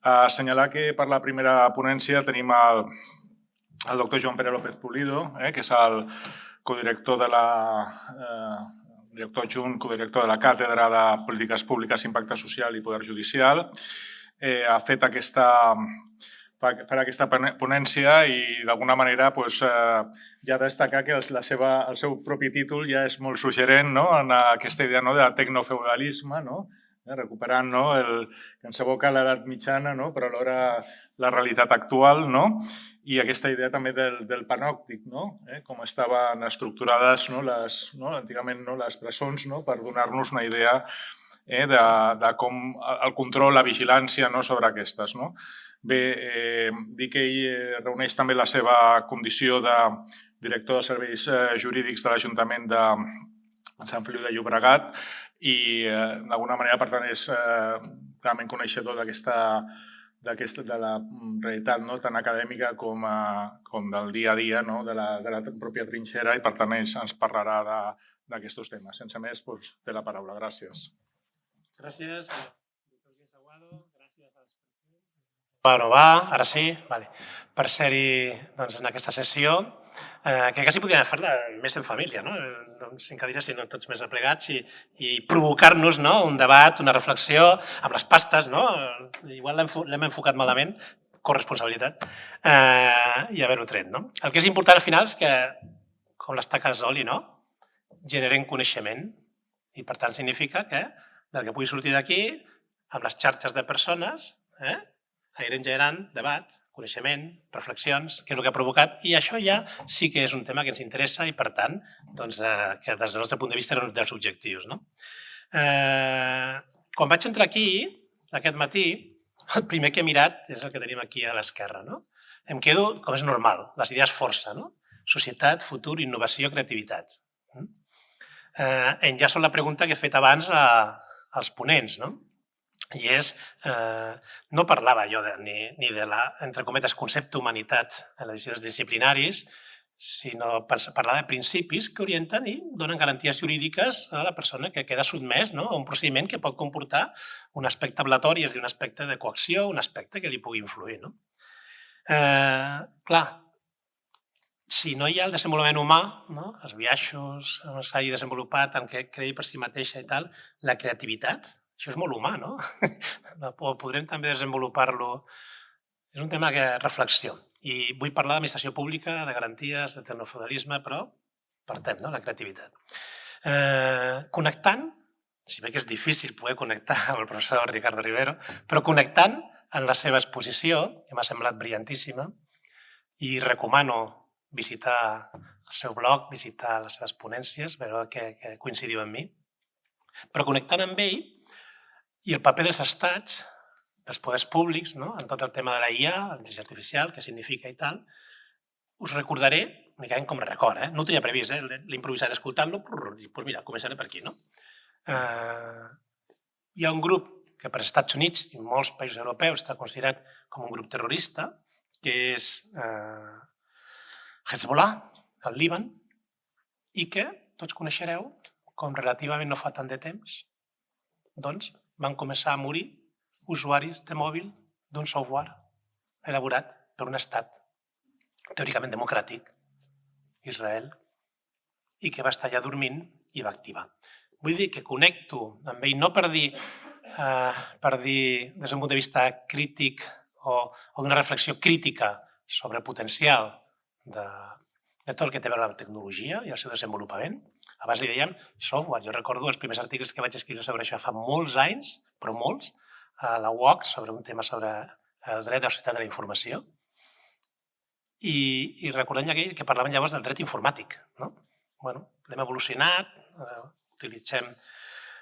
Assenyalar que per la primera ponència tenim el doctor Joan Pere López Pulido, que és el codirector de director adjunt, codirector de la Càtedra de Polítiques Públiques, Impacte Social i Poder Judicial. Ha fet aquesta ponència i d'alguna manera ja destacar que el seu propi títol ja és molt suggerent en aquesta idea de tecnofeudalisme, recuperant que ens evoca l'edat mitjana, però alhora la realitat actual, i aquesta idea també del panòptic, com estaven estructurades antigament les presons per donar-nos una idea de com el control, la vigilància sobre aquestes. Bé, dir que ell reuneix també la seva condició de director de serveis jurídics de l'Ajuntament de Sant Feliu de Llobregat i d'alguna manera, per tant, és clarament coneixedor de la realitat tant acadèmica com del dia a dia de la pròpia trinxera i, per tant, ens parlarà d'aquests temes. Sense més, té la paraula. Gràcies. Gràcies. Bueno, va, ara sí, per ser-hi en aquesta sessió, que quasi podríem fer-la més en família, no 5 cadires, sinó tots més aplegats i provocar-nos un debat, una reflexió amb les pastes, igual l'hem enfocat malament, corresponsabilitat, i haver-ho tret. El que és important al final és que, com les taques d'oli, generen coneixement i per tant significa que del que pugui sortir d'aquí, amb les xarxes de persones, anirem generant debat, coneixement, reflexions, que és el que ha provocat, i això ja sí que és un tema que ens interessa i, per tant, que des del nostre punt de vista era un dels objectius. Quan vaig entrar aquí, aquest matí, el primer que he mirat és el que tenim aquí a l'esquerra. Em quedo, com és normal, les idees força, societat, futur, innovació, creativitat. Enllaço la pregunta que he fet abans als ponents, i és, no parlava jo ni de entre cometes, concepte humanitat en les decisions disciplinaris, sinó parlava de principis que orienten i donen garanties jurídiques a la persona que queda sotmès a un procediment que pot comportar un aspecte ablatori, és a dir, un aspecte de coacció, un aspecte que li pugui influir. Clar, si no hi ha el desenvolupament humà, els biaixos, s'hagi desenvolupat en què creï per si mateixa i tal, la creativitat, això és molt humà, no? Podrem també desenvolupar-lo. És un tema de reflexió. I vull parlar d'administració pública, de garanties, de tecnofeudalisme, però partem, la creativitat. Connectant, si bé que és difícil poder connectar amb el professor Ricardo Rivero, però connectant en la seva exposició, que m'ha semblat brillantíssima, i recomano visitar el seu blog, visitar les seves ponències, veure que coincidiu amb mi, però connectant amb ell i el paper dels estats, dels poders públics, en tot el tema de la IA, l'intel·ligència artificial, què significa i tal, us recordaré, únicament com a record, no ho tenia previst, l'improvisaré escoltant-lo, doncs mira, començaré per aquí. Hi ha un grup que per als Estats Units i molts països europeus està considerat com un grup terrorista, que és Hezbollah, al Líban, i que tots coneixereu com relativament no fa tant de temps, doncs van començar a morir usuaris de mòbil d'un software elaborat per un estat teòricament democràtic, Israel, i que va estar allà dormint i va activar. Vull dir que connecto amb ell no per dir des d'un punt de vista crític o d'una reflexió crítica sobre el potencial de tot el que té a veure amb la tecnologia i el seu desenvolupament. Abans li dèiem software. Jo recordo els primers articles que vaig escriure sobre això fa molts anys, però molts, a la UOC, sobre un tema sobre el dret de la societat de la informació. I recordem que parlaven llavors del dret informàtic. L'hem evolucionat, utilitzem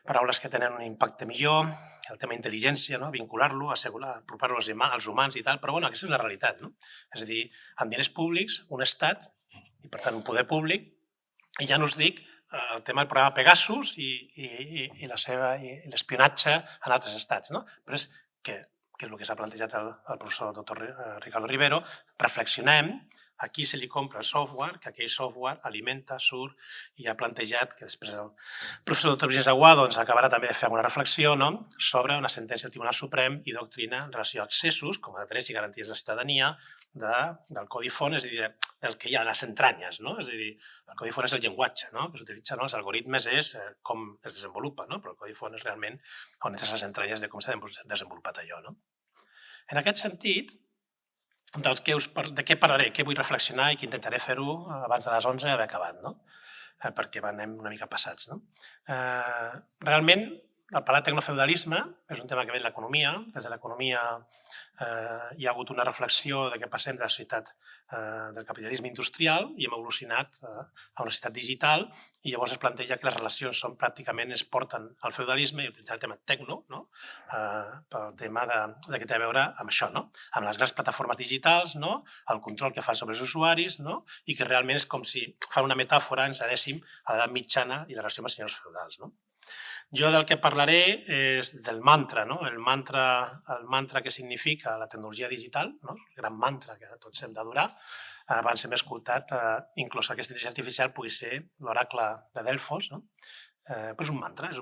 paraules que tenen un impacte millor, el tema intel·ligència, vincular-lo, apropar-lo als humans i tal, però aquesta és la realitat. És a dir, amb diners públics, un estat, i per tant un poder públic, i ja no us dic el tema del programa Pegasus i l'espionatge en altres estats, però és que que és el que s'ha plantejat el professor doctor Ricardo Rivero, reflexionem a qui se li compra el software, que aquell software alimenta, surt, i ha plantejat, que després el professor doctor Vicenç Aguado acabarà també de fer alguna reflexió, no?, sobre una sentència del Tribunal Suprem i doctrina en relació a accessos, com a drets i garanties de ciutadania, del codi font, és a dir, del que hi ha a les entranyes, no? És a dir, el codi font és el llenguatge, no?, que s'utilitza, no? Els algoritmes és com es desenvolupa, no? Però el codi font és realment on és les entranyes de com s'ha desenvolupat allò, no? En aquest sentit, de què parlaré, què vull reflexionar i que intentaré fer-ho abans de les 11 haver acabat, no? Perquè anem una mica passats, no? Realment, el parlar de tecnofeudalisme és un tema que ve de l'economia. Des de l'economia hi ha hagut una reflexió de que passem de la societat del capitalisme industrial i hem evolucionat a una societat digital, i llavors es planteja que les relacions pràcticament es porten al feudalisme, i utilitzar el tema tecno, no?, pel tema de que té a veure amb això, no?, amb les grans plataformes digitals, no?, el control que fan sobre els usuaris, no?, i que realment és com si, fan una metàfora, ens anéssim a l'edat mitjana i la relació amb els senyors feudals, no? Jo del que parlaré és del mantra, no? El mantra que significa la tecnologia digital, no? El gran mantra que tots hem d'adorar. Abans hem escoltat, inclús aquesta intel·ligència artificial pugui ser l'oracle de Delfos, no? Però és un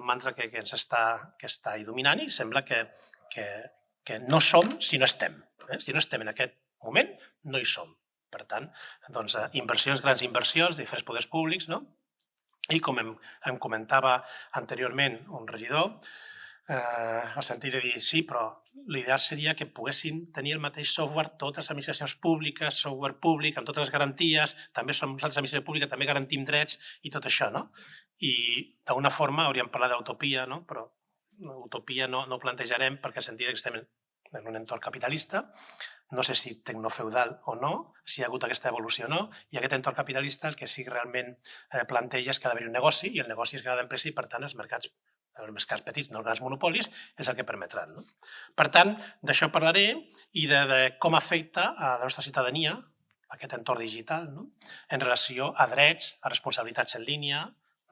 mantra que ens està dominant, i sembla que no som si no estem. Si no estem en aquest moment, no hi som. Per tant, doncs, grans inversions de diferents poders públics, no? I com em comentava anteriorment un regidor, al sentit de dir, sí, però l'ideal seria que poguessin tenir el mateix software totes les administracions públiques, software públic, amb totes les garanties, també som nosaltres administració pública, també garantim drets i tot això, no? I d'alguna forma hauríem parlat d'utopia, no? Però l'utopia no ho plantejarem perquè el sentit que estem en un entorn capitalista, no sé si tecnofeudal o no, si hi ha hagut aquesta evolució o no, i aquest entorn capitalista el que sí que realment planteja és que ha d'haver un negoci, i el negoci és crear d'empresa, i per tant els mercats petits, no els grans monopolis, és el que permetran, no? Per tant, d'això parlaré, i de com afecta a la nostra ciutadania aquest entorn digital, no?, en relació a drets, a responsabilitats en línia,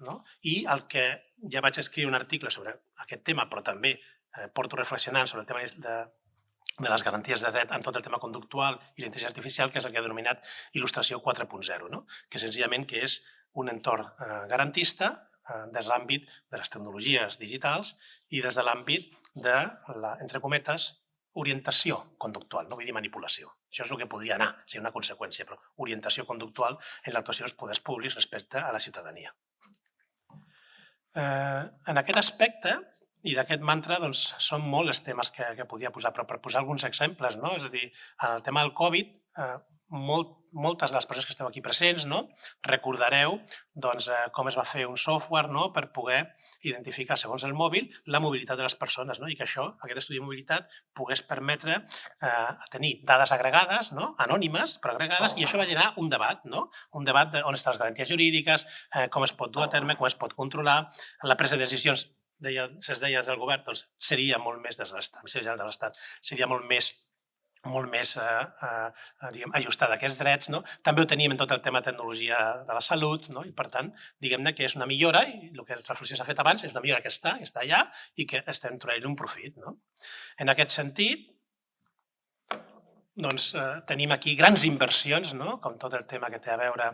no? I el que ja vaig escriure un article sobre aquest tema, però també porto reflexionant sobre el tema de les garanties de dret en tot el tema conductual i la intel·ligència artificial, que és el que he denominat il·lustració 4.0, no?, que senzillament que és un entorn garantista des de l'àmbit de les tecnologies digitals i des de l'àmbit de la, entre cometes, orientació conductual, no vull dir manipulació. Això és el que podria anar, ser una conseqüència, però orientació conductual en l'actuació dels poders públics respecte a la ciutadania. En aquest aspecte i d'aquest mantra, doncs, són molts els temes que podia posar, però per posar alguns exemples, no? És a dir, en el tema del Covid, moltes de les persones que esteu aquí presents, no?, recordareu doncs, com es va fer un software, no?, per poder identificar, segons el mòbil, la mobilitat de les persones, no?, i que això, aquest estudi de mobilitat, pogués permetre tenir dades agregades, no?, anònimes, però agregades, i això va generar un debat, no?, un debat on estan les garanties jurídiques, com es pot dur a terme, com es pot controlar, la presa de decisions, se'ns deia des del govern, doncs seria molt més des de l'Estat, l'Administració General de l'Estat, seria molt més ajustada a aquests drets, no? També ho teníem en tot el tema de tecnologia de la salut, no? I per tant, diguem-ne que és una millora, i el que la reflexió s'ha fet abans és una millora que està allà i que estem traient un profit, no? En aquest sentit, doncs tenim aquí grans inversions, no?, com tot el tema que té a veure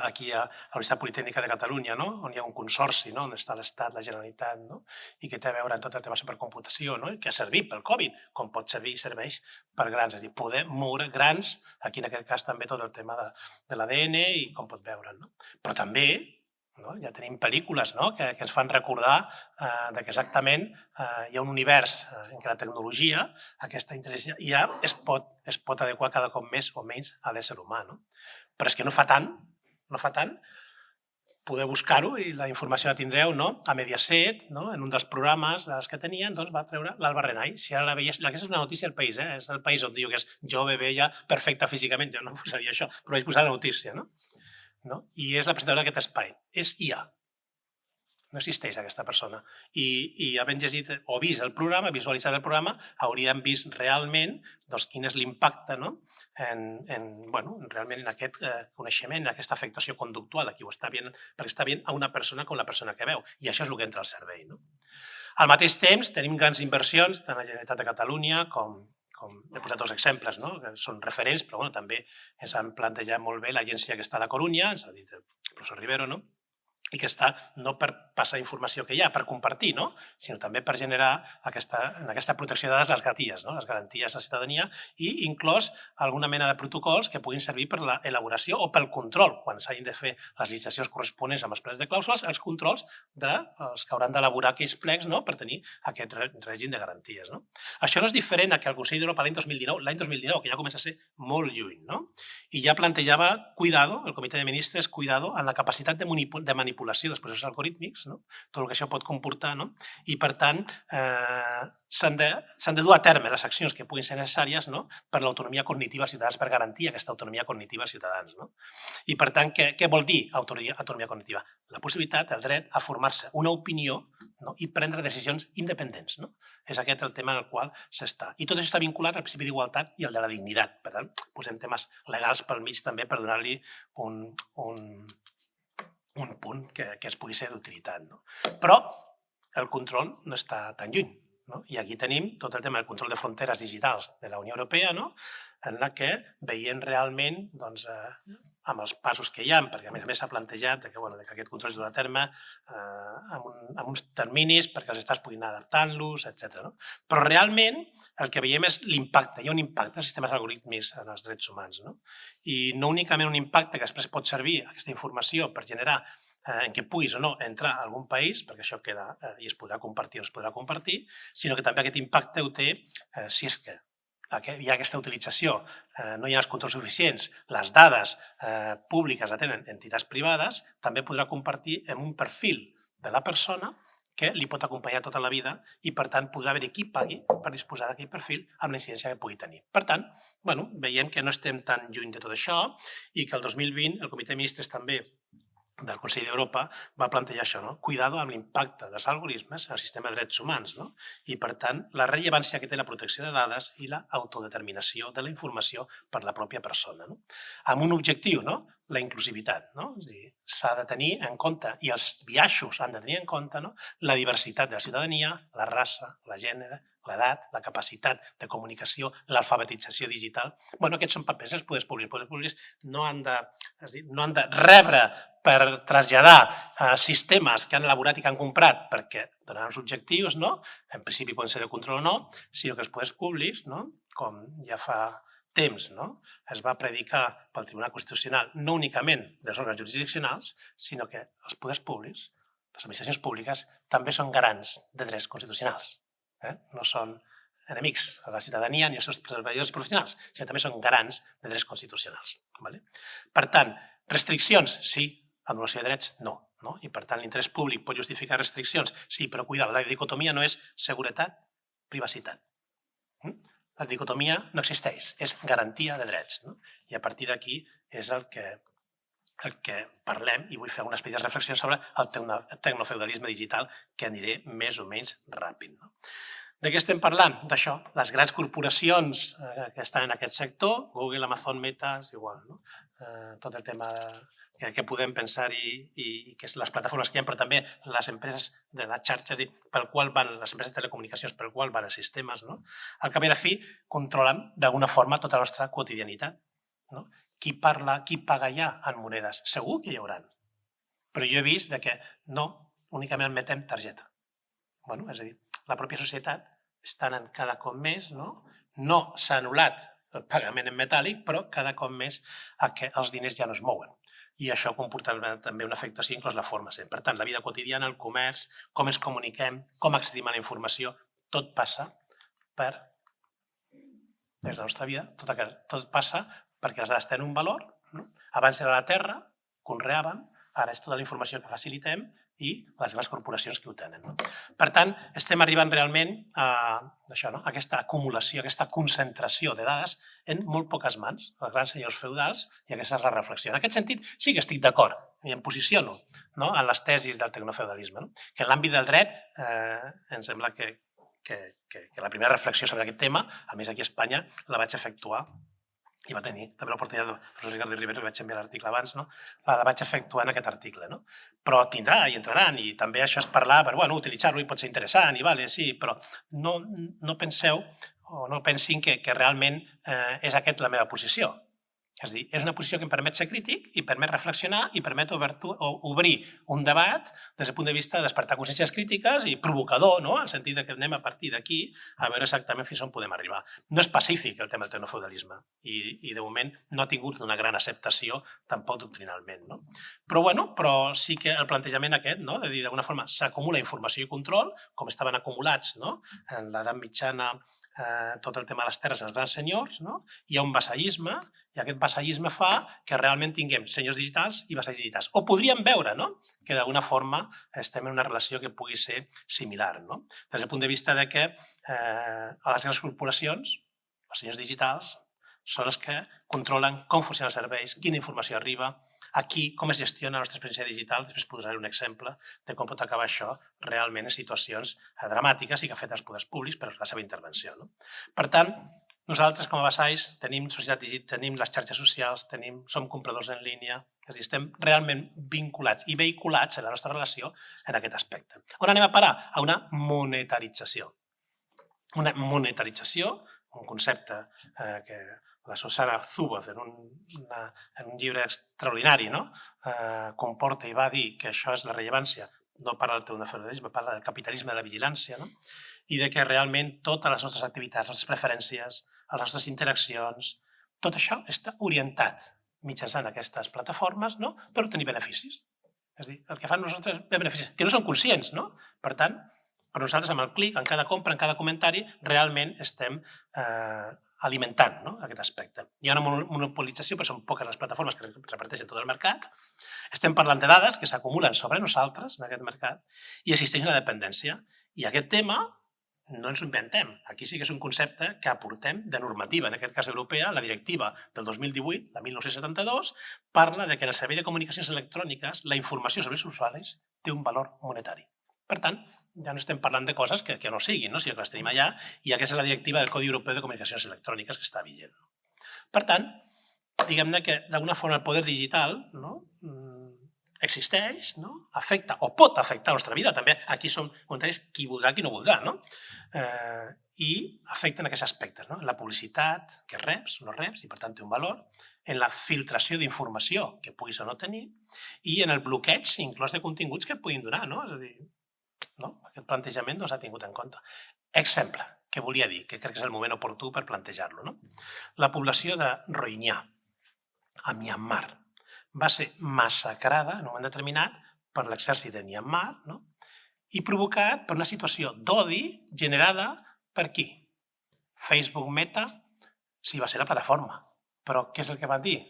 aquí a la Universitat Politècnica de Catalunya, no?, on hi ha un consorci, no?, on està l'Estat, la Generalitat, no?, i que té a veure amb tot el tema de supercomputació, no?, i que ha servit pel Covid, com pot servir i serveix per grans, és a dir, poder moure grans, aquí en aquest cas també tot el tema de l'ADN i com pot veure, no? Però també, no?, ja tenim pel·lícules, no?, que ens fan recordar que exactament hi ha un univers en què la tecnologia, aquesta intel·ligència, ja es pot adequar cada cop més o menys a l'ésser humà, no? Però és que no fa tant poder buscar-ho, i la informació la tindreu, no?, a Mediaset, no?, en un dels programes que tenien, doncs va treure l'Alba Renay. Si ara la veies, aquesta és una notícia del País, és el País on diu que és jove, vella, perfecta físicament, jo no posaria això, però vaig posar la notícia, no? I és la presentadora d'aquest espai, és IA. No existeix aquesta persona. I havent llegit o vist el programa, visualitzat el programa, hauríem vist realment quin és l'impacte realment en aquest coneixement, en aquesta afectació conductual a qui ho està veient, perquè està veient a una persona com la persona que veu. I això és el que entra al cervell. Al mateix temps, tenim grans inversions, tant a la Generalitat de Catalunya com he posat dos exemples, que són referents, però també ens han plantejat molt bé l'agència que està a la Corunya, ens ha dit el professor Rivero, i que està no per passar informació que hi ha, per compartir, sinó també per generar en aquesta protecció de dades les garanties a la ciutadania i inclòs alguna mena de protocols que puguin servir per l'elaboració o pel control, quan s'hagin de fer les licitacions corresponents amb els plecs de clàusules, els controls dels que hauran d'elaborar aquells plecs per tenir aquest règim de garanties. Això no és diferent a que el Consell d'Europa l'any 2019, que ja comença a ser molt lluny, i ja plantejava el Comitè de Ministres, cuidado en la capacitat de manipulació dels processos algorítmics, tot el que això pot comportar, i per tant s'han de dur a terme les accions que puguin ser necessàries per l'autonomia cognitiva als ciutadans, per garantir aquesta autonomia cognitiva als ciutadans. I per tant, què vol dir autonomia cognitiva? La possibilitat, el dret a formar-se una opinió i prendre decisions independents. És aquest el tema en el qual s'està. I tot això està vinculat al principi d'igualtat i al de la dignitat. Per tant, posem temes legals pel mig també per donar-li un punt que es pugui ser d'utilitat. Però el control no està tan lluny. I aquí tenim tot el tema del control de fronteres digitals de la Unió Europea, en la que veiem realment, amb els passos que hi ha, perquè a més s'ha plantejat que aquest control es durà a terme amb uns terminis perquè els estats puguin anar adaptant-los, etc. Però realment el que veiem és l'impacte. Hi ha un impacte als sistemes algorítmics en els drets humans. I no únicament un impacte que després pot servir aquesta informació per generar en què puguis o no entrar a algun país, perquè això queda i es podrà compartir o es podrà compartir, sinó que també aquest impacte ho té si és que hi ha aquesta utilització, no hi ha els controls suficients, les dades públiques la tenen entitats privades, també podrà compartir en un perfil de la persona que li pot acompanyar tota la vida i, per tant, podrà haver-hi qui pagui per disposar d'aquell perfil amb la incidència que pugui tenir. Per tant, veiem que no estem tan lluny de tot això i que el 2020 el Comitè de Ministres també del Consell d'Europa va plantejar això, cuidado amb l'impacte dels algoritmes al sistema de drets humans i, per tant, la rellevància que té la protecció de dades i l'autodeterminació de la informació per la pròpia persona. Amb un objectiu, la inclusivitat. És a dir, s'ha de tenir en compte, i els biaixos han de tenir en compte, la diversitat de la ciutadania, la raça, la gènere, l'edat, la capacitat de comunicació, l'alfabetització digital. Aquests són papers dels poders públics. Els poders públics no han de rebre per traslladar sistemes que han elaborat i que han comprat perquè donaran els objectius, en principi poden ser de control o no, sinó que els poders públics, com ja fa temps es va predicar pel Tribunal Constitucional, no únicament dels òrgans jurisdiccionals, sinó que els poders públics, les administracions públiques, també són garants de drets constitucionals. No són enemics a la ciutadania ni als seus treballadors professionals, sinó també són garants de drets constitucionals. Per tant, restriccions, sí, anul·lació de drets, no. I per tant, l'interès públic pot justificar restriccions, sí, però cuidado, la dicotomia no és seguretat, privacitat. La dicotomia no existeix, és garantia de drets. I a partir d'aquí és el que parlem i vull fer unes petites reflexions sobre el tecnofeudalisme digital que aniré més o menys ràpid. De què estem parlant? D'això, les grans corporacions que estan en aquest sector, Google, Amazon, Meta, és igual, tot el tema que podem pensar i que les plataformes que hi ha, però també les empreses de les xarxes, pel qual van les empreses de telecomunicacions, pel qual van els sistemes, al cap i a la fi controlen d'alguna forma tota la nostra quotidianitat. Qui paga ja en monedes? Segur que hi haurà. Però jo he vist que no únicament admetem targeta. És a dir, la pròpia societat està anant cada cop més, no s'ha anul·lat el pagament en metàl·lic, però cada cop més que els diners ja no es mouen. I això comportarà també una afectació, inclús la forma. Per tant, la vida quotidiana, el comerç, com ens comuniquem, com accedim a la informació, tot passa per la nostra vida, tot passa perquè les dades tenen un valor. Abans era la terra, conreàvem, ara és tota la informació que facilitem i les grans corporacions que ho tenen. Per tant, estem arribant realment a aquesta acumulació, aquesta concentració de dades en molt poques mans, els grans senyors feudals, i aquesta és la reflexió. En aquest sentit, sí que estic d'acord em posiciono en les tesis del tecnofeudalisme, que en l'àmbit del dret em sembla que la primera reflexió sobre aquest tema, a més aquí a Espanya, la vaig efectuar i va tenir també l'oportunitat del professor Ricardo Rivera, que vaig enviar l'article abans, la vaig efectuar en aquest article. Però tindrà i entraran, i també això és parlar, utilitzar-lo i pot ser interessant, i vale, sí, però no penseu o no pensin que realment és aquesta la meva posició. És a dir, és una posició que em permet ser crític i permet reflexionar i permet obrir un debat des del punt de vista de despertar consciències crítiques i provocador, en el sentit que anem a partir d'aquí a veure exactament fins on podem arribar. No és pacífic el tema del tecnofeudalisme i de moment no ha tingut una gran acceptació tampoc doctrinalment. Però sí que el plantejament aquest, de dir d'alguna forma s'acumula informació i control, com estaven acumulats en l'edat mitjana tot el tema de les terres dels grans senyors, hi ha un vassallisme i aquest vassallisme fa que realment tinguem senyors digitals i vassalls digitals. O podríem veure que d'alguna forma estem en una relació que pugui ser similar. Des del punt de vista que a les grans corporacions, els senyors digitals són els que controlen com funcionen els serveis, quina informació arriba, aquí com es gestiona la nostra experiència digital. Després posaré un exemple de com pot acabar això realment en situacions dramàtiques i que afecten els poders públics per la seva intervenció. Per tant, nosaltres com a vassalls tenim societat digital, tenim les xarxes socials, som compradors en línia, és a dir, estem realment vinculats i vehiculats en la nostra relació en aquest aspecte. On anem a parar? A una monetarització. Una monetarització, un concepte que la Susana Zuboff, en un llibre extraordinari, comporta i va dir que això és la rellevància, no parla del tecnofeudalisme, parla del capitalisme de la vigilància, i de que realment totes les nostres activitats, les nostres preferències, les nostres interaccions, tot això està orientat mitjançant aquestes plataformes per obtenir beneficis. És a dir, el que fan nosaltres és beneficis, que no són conscients. Per tant, per nosaltres, amb el clic, en cada compra, en cada comentari, realment estem alimentant aquest aspecte. Hi ha una monopolització, però són poques les plataformes que reparteixen tot el mercat. Estem parlant de dades que s'acumulen sobre nosaltres en aquest mercat i existeix una dependència. I aquest tema no ens ho inventem. Aquí sí que és un concepte que aportem de normativa, en aquest cas europea. La directiva del 2018, la 1972, parla de que en el servei de comunicacions electròniques la informació sobre els usuaris té un valor monetari. Per tant, ja no estem parlant de coses que no siguin, sinó que les tenim allà, i aquesta és la directiva del Codi Europeu de Comunicacions Electròniques que està vigent. Per tant, diguem-ne que d'alguna forma el poder digital existeix, afecta o pot afectar la nostra vida. També aquí són comentaris qui voldrà, qui no voldrà, i afecten aquests aspectes. La publicitat que reps o no reps, i per tant té un valor, en la filtració d'informació que puguis o no tenir, i en el bloqueig inclòs de continguts que et puguin donar. És a dir, aquest plantejament no s'ha tingut en compte. Exemple, que volia dir, que crec que és el moment oportú per plantejar-lo. La població de Rohingya, a Myanmar, va ser massacrada en un moment determinat per l'exèrcit de Myanmar i provocat per una situació d'odi generada per qui? Facebook, Meta, sí, va ser la plataforma. Però què és el que van dir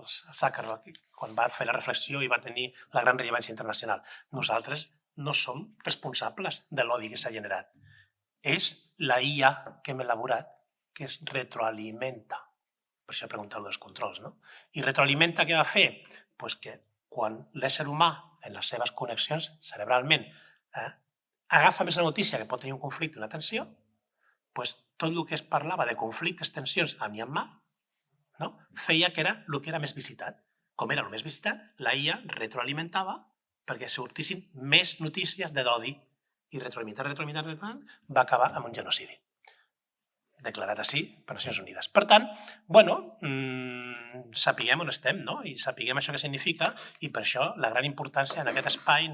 els Zuckerberg quan va fer la reflexió i va tenir la gran rellevància internacional? Nosaltres no som responsables de l'odi que s'ha generat. És la IA que hem elaborat que es retroalimenta. Per això he preguntat dels controls. I retroalimenta què va fer? Doncs que quan l'ésser humà, en les seves connexions cerebralment, agafa més la notícia que pot tenir un conflicte, una tensió, doncs tot el que es parlava de conflictes, tensions a Myanmar, feia que era el que era més visitat. Com era el més visitat, la IA retroalimentava perquè sortissin més notícies de l'odi i retroalimentar, va acabar amb un genocidi declarat així per Nacions Unides. Per tant, sapiguem on estem i sapiguem això que significa, i per això la gran importància en aquest espai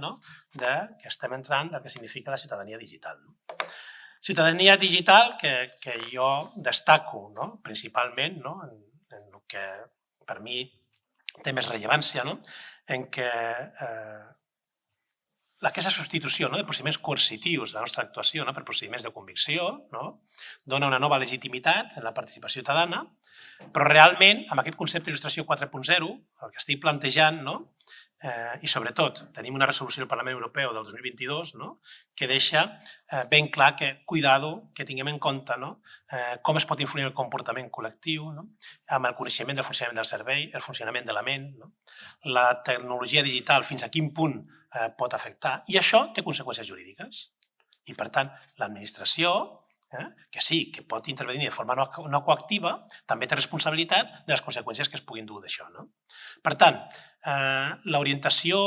que estem entrant del que significa la ciutadania digital. Ciutadania digital que jo destaco principalment en el que per mi té més rellevància, en què aquesta substitució de procediments coercitius de la nostra actuació per procediments de convicció dona una nova legitimitat en la participació ciutadana, però realment amb aquest concepte d'il·lustració 4.0 el que estic plantejant i sobretot tenim una resolució del Parlament Europeu del 2022 que deixa ben clar que, cuidado, que tinguem en compte com es pot influir el comportament col·lectiu amb el coneixement del funcionament del servei, el funcionament de la ment, la tecnologia digital, fins a quin punt pot afectar, i això té conseqüències jurídiques. I, per tant, l'administració, que sí, que pot intervenir de forma no coactiva, també té responsabilitat de les conseqüències que es puguin dur d'això. Per tant, l'orientació,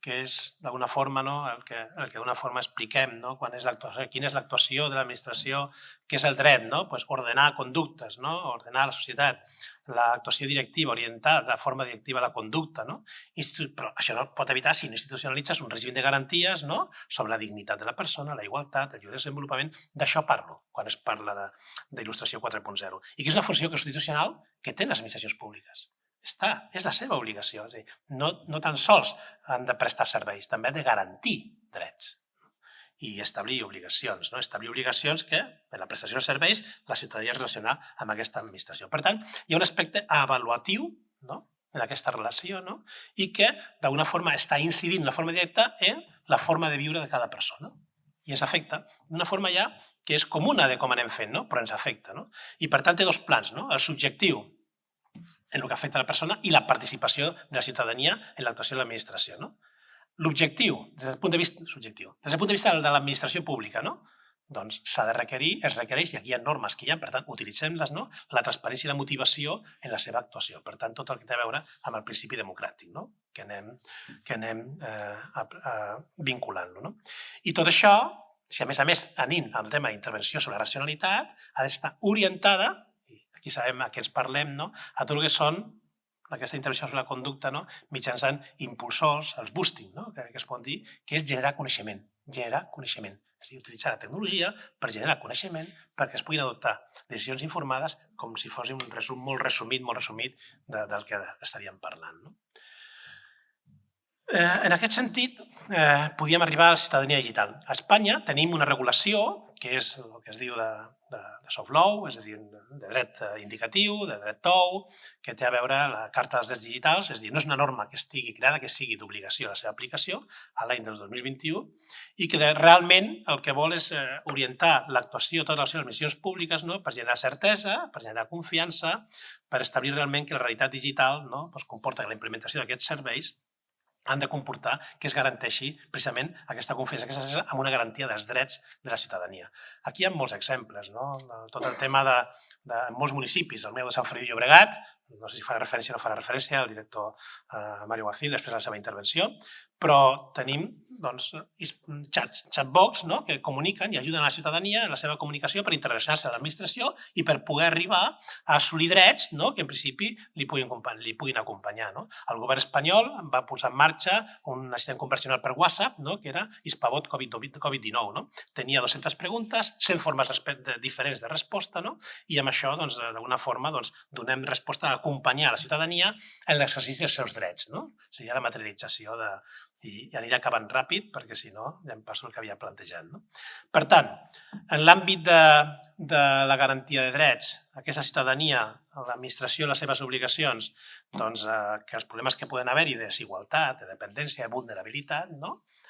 que és d'alguna forma el que d'alguna forma expliquem quan és l'actuació, quina és l'actuació de l'administració, què és el dret, ordenar conductes, ordenar la societat, l'actuació directiva, orientar de forma directiva la conducta, però això no pot evitar si no institucionalitzes un règim de garanties sobre la dignitat de la persona, la igualtat, el lliure desenvolupament. D'això parlo quan es parla d'il·lustració 4.0 i que és una funció constitucional que tenen les administracions públiques. És la seva obligació. És a dir, no tan sols han de prestar serveis, també han de garantir drets i establir obligacions. Establir obligacions que, en la prestació de serveis, la ciutadania es relaciona amb aquesta administració. Per tant, hi ha un aspecte avaluatiu en aquesta relació i que, d'alguna forma, està incidint de forma directa en la forma de viure de cada persona. I ens afecta d'una forma ja que és comuna de com anem fent, però ens afecta. I, per tant, té dos plans. El subjectiu, en el que afecta la persona, i la participació de la ciutadania en l'actuació de l'administració. L'objectiu, des del punt de vista subjectiu, des del punt de vista de l'administració pública, doncs s'ha de requerir, es requereix, i aquí hi ha normes que hi ha, per tant, utilitzem-les, la transparència i la motivació en la seva actuació. Per tant, tot el que té a veure amb el principi democràtic, que anem vinculant-lo. I tot això, si a més anem al tema d'intervenció sobre la racionalitat, ha d'estar orientada, aquí sabem a què ens parlem, a tot el que són aquesta intervenció sobre la conducta mitjançant impulsors, els boosting, que es pot dir, que és generar coneixement. Generar coneixement. És a dir, utilitzar la tecnologia per generar coneixement perquè es puguin adoptar decisions informades com si fos un resum molt resumit del que estaríem parlant. En aquest sentit, podíem arribar a la ciutadania digital. A Espanya tenim una regulació que és el que es diu de soft law, és a dir, de dret indicatiu, de dret tou, que té a veure la Carta dels Drets Digitals, és a dir, no és una norma que estigui creada, que sigui d'obligació la seva aplicació a l'any del 2021 i que realment el que vol és orientar l'actuació de totes les administracions públiques per generar certesa, per generar confiança, per establir realment que la realitat digital comporta que la implementació d'aquests serveis han de comportar que es garanteixi precisament aquesta confiança, aquesta certesa, amb una garantia dels drets de la ciutadania. Aquí hi ha molts exemples, tot el tema de molts municipis, el meu de Sant Feliu de Llobregat, no sé si farà referència o no farà referència al director Mario Guacil després de la seva intervenció, però tenim chatbots que comuniquen i ajuden a la ciutadania en la seva comunicació per interrelacionar-se amb l'administració i per poder arribar a assolir drets que en principi li puguin acompanyar. El govern espanyol va posar en marxa un assistent conversacional per WhatsApp que era Hispabot Covid-19. Tenia 200 preguntes, 100 formes diferents de resposta i amb això, d'alguna forma, donem resposta a acompanyar la ciutadania en l'exercici dels seus drets. Seria la materialització de... I aniré acabant ràpid perquè si no ja em passo el que havia plantejat. Per tant, en l'àmbit de la garantia de drets, aquesta ciutadania, l'administració, les seves obligacions, que els problemes que poden haver-hi de desigualtat, de dependència, de vulnerabilitat,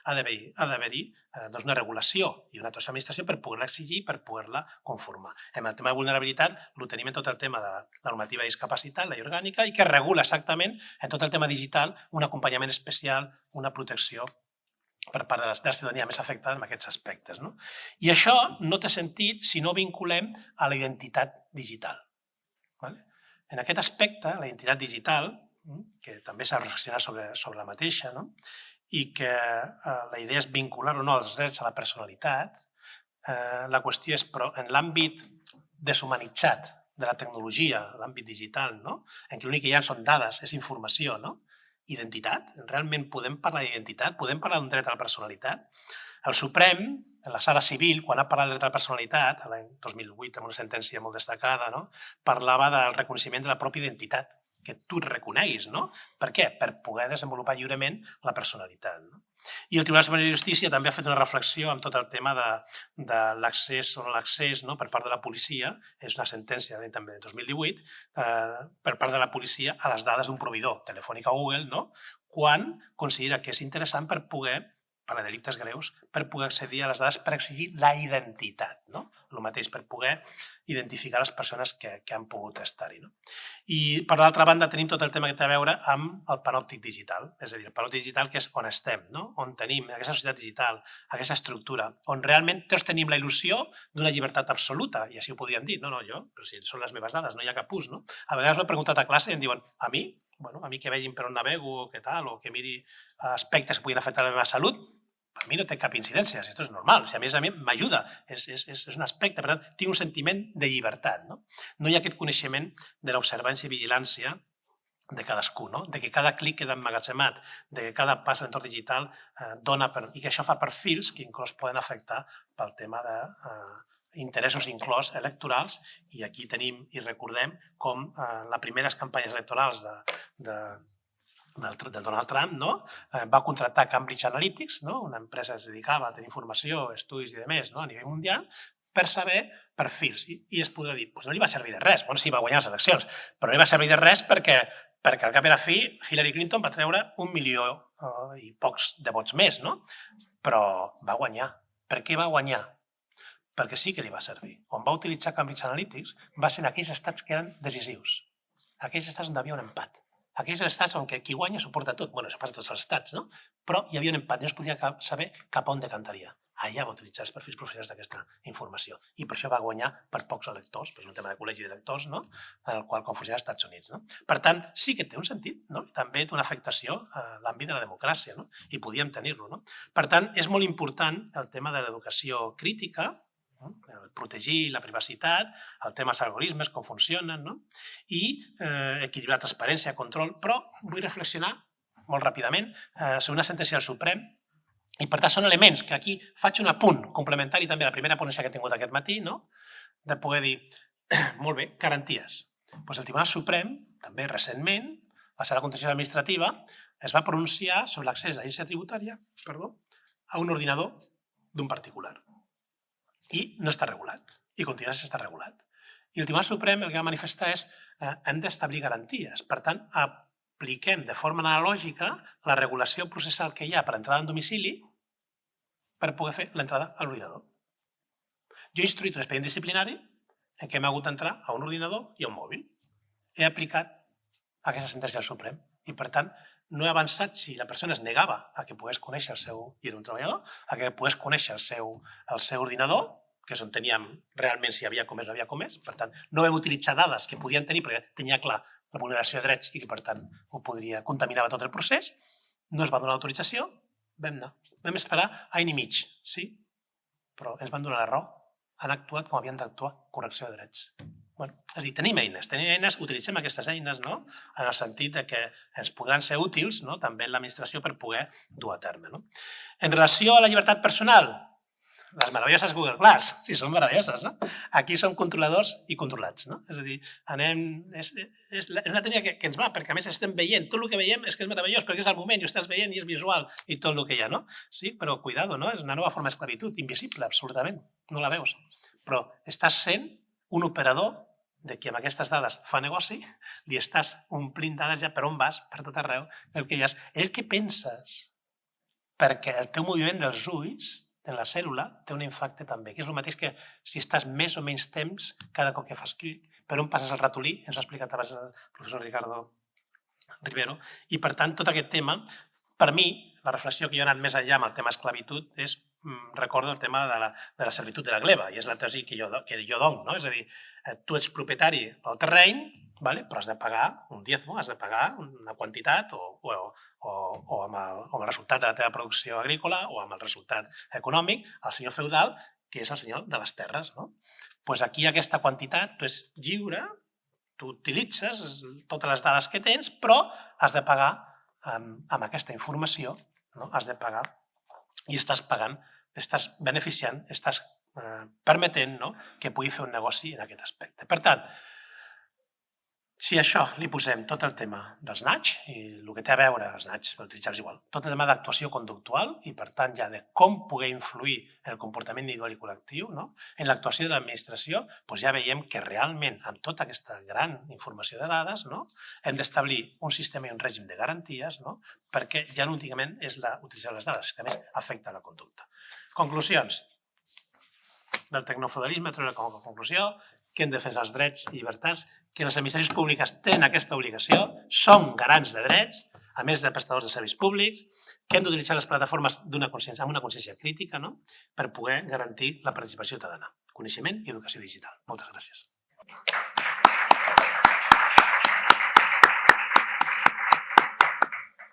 ha d'haver-hi una regulació i una actuació de l'administració per poder-la exigir, per poder-la conformar. En el tema de vulnerabilitat, ho tenim en tot el tema de la normativa de discapacitat, la llei orgànica, i que regula exactament en tot el tema digital un acompanyament especial, una protecció per part de la ciutadania més afectada en aquests aspectes. I això no té sentit si no vinculem a la identitat digital. En aquest aspecte, la identitat digital, que també s'ha reflexionat sobre la mateixa, i que la idea és vincular o no els drets a la personalitat, la qüestió és, però en l'àmbit deshumanitzat de la tecnologia, l'àmbit digital, en què l'únic que hi ha són dades, és informació, identitat, realment podem parlar d'identitat, podem parlar d'un dret a la personalitat. El Suprem, en la sala civil, quan ha parlat del dret a la personalitat, l'any 2008, amb una sentència molt destacada, parlava del reconeixement de la pròpia identitat, que tu et reconeguis. Per què? Per poder desenvolupar lliurement la personalitat. I el Tribunal Superior de Justícia també ha fet una reflexió amb tot el tema de l'accés o no l'accés per part de la policia, és una sentència també de 2018, per part de la policia a les dades d'un proveïdor, Telefònica o Google, quan considera que és interessant per poder, per a delictes greus, per poder accedir a les dades per exigir la identitat, no? El mateix per poder identificar les persones que han pogut estar-hi. No? I, per l'altra banda, tenim tot el tema que té a veure amb el panòptic digital, és a dir, el panòptic digital que és on estem, no? On tenim aquesta societat digital, aquesta estructura, on realment tots tenim la il·lusió d'una llibertat absoluta, i així ho podríem dir, no, jo, però si són les meves dades, no hi ha cap ús, no? A vegades ho he preguntat a classe i em diuen, a mi que vegin per on navego o què tal, o que miri aspectes que puguin afectar la meva salut, per mi no té cap incidència, això és normal, si a mi m'ajuda, és un aspecte, per tant, tinc un sentiment de llibertat. No hi ha aquest coneixement de l'observància i vigilància de cadascú, no? De que cada clic queda emmagatzemat, de que cada pas a l'entorn digital dona, i que això fa perfils que inclús poden afectar pel tema d'interessos inclòs electorals, i aquí tenim i recordem com les primeres campanyes electorals del Donald Trump, no? Va contractar Cambridge Analytics, no? Una empresa que es dedicava a tenir informació, estudis i demés, no? A nivell mundial, per saber perfils. I es podrà dir, doncs no li va servir de res. Bueno, sí, va guanyar les eleccions, però no li va servir de res perquè al cap i a la fi Hillary Clinton va treure 1 milió i pocs de vots més, no? Però va guanyar. Per què va guanyar? Perquè sí que li va servir. On va utilitzar Cambridge Analytics va ser en aquells estats que eren decisius. Aquells estats on hi havia un empat. Aquells estats on qui guanya s'ho porta tot. Bueno, això passa a tots els estats, no? Però hi havia un empat, no es podia saber cap a on decantaria. Allà va utilitzar els perfils professionals d'aquesta informació. I per això va guanyar per pocs electors, per un tema de col·legi d'electors, no? En el qual confusia als Estats Units. No? Per tant, sí que té un sentit, no? I també té una afectació a l'àmbit de la democràcia, no? I podíem tenir-lo. No? Per tant, és molt important el tema de l'educació crítica, protegir la privacitat, el tema dels algoritmes, com funcionen, no? I equilibrar transparència, control, però vull reflexionar molt ràpidament sobre una sentència del Suprem i per tant són elements que aquí faig un apunt complementari també a la primera ponència que he tingut aquest matí, no? De poder dir, molt bé, garanties. Doncs el Tribunal Suprem, també recentment, la Sala Contenciosa Administrativa, es va pronunciar sobre l'accés a l'agència tributària a un ordinador d'un particular. I no està regulat, i continua sense estar regulat. I el Tribunal Suprem el que va manifestar és que hem d'establir garanties. Per tant, apliquem de forma analògica la regulació processal que hi ha per entrada en domicili per poder fer l'entrada a l'ordinador. Jo he instruït un expedient disciplinari en què hem hagut d'entrar a un ordinador i a un mòbil. He aplicat aquesta sentència del Suprem i, per tant, no he avançat si la persona es negava a que pogués conèixer el seu, i era un treballador, a que pogués conèixer el seu ordinador, que és on teníem realment si havia comès o no havia comès. Per tant, no vam utilitzar dades que podien tenir perquè tenia clar la vulneració de drets i que, per tant, ho podria contaminar tot el procés. No es va donar l'autorització, vam anar. Vam esperar any i mig, sí, però ens van donar la raó. Han actuat com havien d'actuar, correcció de drets. Bueno, és a dir, tenim eines, utilitzem aquestes eines, no? En el sentit que ens podran ser útils, no? També en l'administració per poder dur a terme. No? En relació a la llibertat personal, les meravelloses Google Glass, sí, són meravelloses, no? Aquí som controladors i controlats, no? És a dir, és una tècnica que ens va, perquè a més estem veient, tot el que veiem és que és meravellós, perquè és el moment i ho estàs veient i és visual i tot el que hi ha, no? Sí, però cuidado, no? És una nova forma d'esclavitud, invisible, absolutament, no la veus. Però estàs sent un operador de qui amb aquestes dades fa negoci, li estàs omplint dades ja per on vas, per tot arreu, el que hi has. El que penses, perquè el teu moviment dels ulls en la cèl·lula té un impacte també, que és el mateix que si estàs més o menys temps cada cop que fas clic, per on passes el ratolí, ens ho ha explicat abans el professor Ricardo Rivero, i per tant tot aquest tema, per mi, la reflexió que jo he anat més enllà amb el tema esclavitud és, recordo el tema de la servitud de la gleba, i és la tesi que jo dono, no? És a dir, tu ets propietari del terreny, però has de pagar un diezmo, has de pagar una quantitat o amb el resultat de la teva producció agrícola o amb el resultat econòmic, el senyor feudal, que és el senyor de les terres. Doncs aquí aquesta quantitat, tu ets lliure, tu utilitzes totes les dades que tens, però has de pagar amb aquesta informació, has de pagar i estàs pagant, estàs beneficiant, estàs permetent que pugui fer un negoci en aquest aspecte. Per tant, Si a això li posem tot el tema dels NATx i el que té a veure, els NATx, utilitzar-los igual, tot el tema d'actuació conductual i, per tant, ja de com poder influir en el comportament individual i col·lectiu, en l'actuació de l'administració, doncs ja veiem que realment, amb tota aquesta gran informació de dades, hem d'establir un sistema i un règim de garanties, perquè ja no únicament és la utilització de les dades, que a més afecta la conducta. Conclusions del tecnofeudalisme, treure com a conclusió que hem de defensar els drets i llibertats, que les administracions públiques tenen aquesta obligació, són garants de drets, a més de prestadors de serveis públics, que hem d'utilitzar les plataformes amb una consciència crítica per poder garantir la participació ciutadana, coneixement i educació digital. Moltes gràcies.